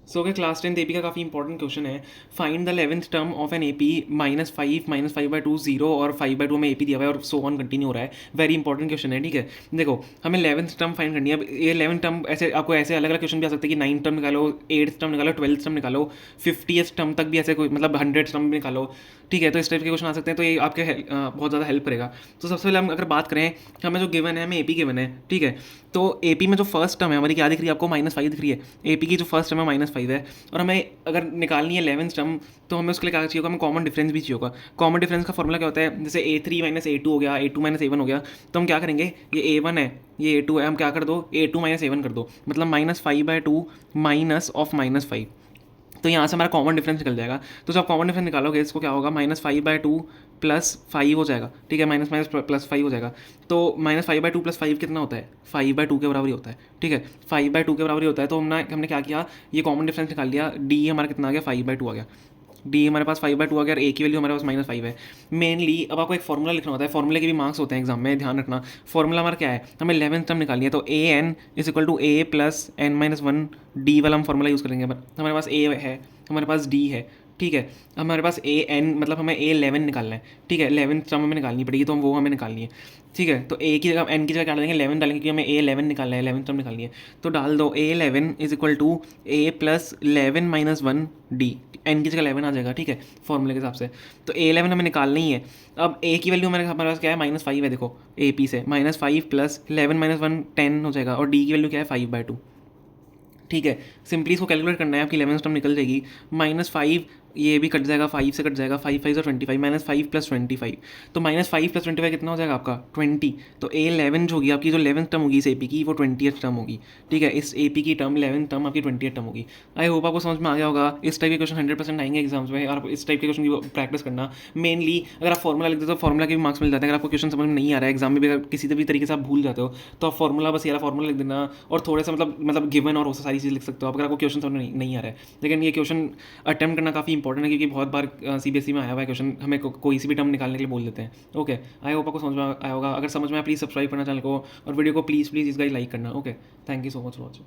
सो अगर class 10 AP का काफ़ी इंपॉर्टेंट क्वेश्चन है, find the 11th term of an AP -5 0 और 5/2 में एपी दिया हुआ है और सो ऑन कंटिन्यू हो रहा है। वेरी इंपॉर्टेंट क्वेश्चन है, ठीक है। देखो हमें 11th टर्म फाइंड करनी है। अब ये 11th टर्म ऐसे आपको ऐसे अलग अलग क्वेश्चन भी आ सकते हैं कि 9th टर्म निकालो, 8th टर्म निकालो, 12th टर्म निकालो, 50th टर्म तक भी ऐसे कोई मतलब 100th टर्म भी निकालो, ठीक है। तो इस टाइप के क्वेश्चन आ सकते हैं, तो ये आपके बहुत ज़्यादा हेल्प करेगा। तो सबसे पहले हम अगर बात करें, हमें जो गिवन है, हमें एपी गिवन है, ठीक है। तो एपी में जो फर्स्ट टर्म है हमारी क्या दिख रही है आपको, -5 दिख रही है। एपी की जो फर्स्ट टर्म है -5 है, और हमें अगर निकालनी है 11th टर्म, तो हमें उसके लिए क्या चाहिए होगा, हमें कॉमन डिफरेंस भी चाहिए होगा। कॉमन डिफरेंस का फॉर्मूला क्या होता है, जैसे A3 - A2 हो गया, A2 - A1 हो गया, तो हम क्या करेंगे, ये A1 है, ये A2 है, हम क्या कर दो, A2 - A1 कर दो, मतलब -5/2 माइनस ऑफ -5। तो यहाँ से हमारा कॉमन डिफरेंस निकल जाएगा। तो जब कॉमन डिफरेंस निकालोगे, इसको क्या होगा, -5/2 +5 हो जाएगा, ठीक है, माइनस माइनस +5 हो जाएगा। तो -5/2 +5 कितना होता है, 5/2 के बराबर ही होता है, ठीक है। 5/2 के बराबर ही होता है। तो हमने क्या किया, ये कॉमन डिफरेंस निकाल लिया, डी हमारा कितना आ गया, 5/2 आ गया। डी हमारे पास 5/2 आ गया और ए की वैल्यू हमारे पास -5 है। मेनली अब आपको एक फॉर्मूला लिखना होता है, फॉर्मूले के भी मार्क्स होते हैं एग्जाम में, ध्यान रखना। फॉर्मूला हमारा क्या है, हमें 11th टर्म निकालनी है, तो an = a + n-1 डी वाला हम फॉर्मूला यूज़ करेंगे। हमारे पास a है, हमारे पास d है, ठीक है। हमारे पास an मतलब हमें A11 निकालना है, ठीक है। 11th टर्म हमें निकालनी पड़ेगी, तो हम वो हमें निकालनी है, ठीक है। तो a की जगह n की जगह क्या डालेंगे, 11 डालेंगे, क्योंकि हमें A11 निकालना है, 11th टर्म निकालनी है। तो डाल दो A11 = a + 11 - 1 d, n की जगह 11 आ जाएगा, ठीक है, फॉर्मूले के हिसाब से। तो A11 हमें निकालना ही है। अब a की वैल्यू हमारे पास क्या है, -5 है, देखो AP से -5 + 11 - 1 10 हो जाएगा, और d की वैल्यू क्या है, 5/2, ठीक है। सिंपली इसको कैलकुलेट करना है, आपकी 11th टर्म निकल जाएगी। -5 ये भी कट जाएगा, 5 से कट जाएगा, 5 5 25, -5 + 25, तो -5 + 25 कितना हो जाएगा आपका, 20। तो A11 जो होगी आपकी, जो 11th टर्म होगी इस AP की, वो 20th टर्म होगी, ठीक है। इस AP की टर्म 11th टर्म आपकी 20th टर्म होगी। आई होप आपको समझ में आ गया होगा। इस टाइप के क्वेश्चन 100% आएंगे एग्जाम्स में, और इस टाइप के क्वेश्चन की प्रैक्टिस करना। मेनली अगर आप फॉर्मूला लिखते हो तो फॉर्मूला के भी मार्क्स मिल जाते हैं। अगर आपको क्वेश्चन समझ में नहीं आ रहा है एग्जाम में भी, अगर किसी भी तरीके से आप भूल जाते हो, तो आप फॉर्मूला बस यार फॉर्मूला लिख देना, और थोड़े से मतलब गिवन और सारी चीज़ लिख सकते हो आप, अगर आपको क्वेश्चन समझ में नहीं आ रहा है। लेकिन ये क्वेश्चन अटैम्प्ट करना काफ़ी इंपॉर्टेंट है, क्योंकि बहुत बार CBSE में आया हुआ है क्वेश्चन, हमें कोई सी भी टर्म निकालने के लिए बोल देते हैं। ओके, आई होप आपको समझ में आया होगा। अगर समझ में आया, प्लीज़ सब्सक्राइब करना चैनल को, और वीडियो को प्लीज़ इस गाइस लाइक करना। Okay, thank you so much for watching.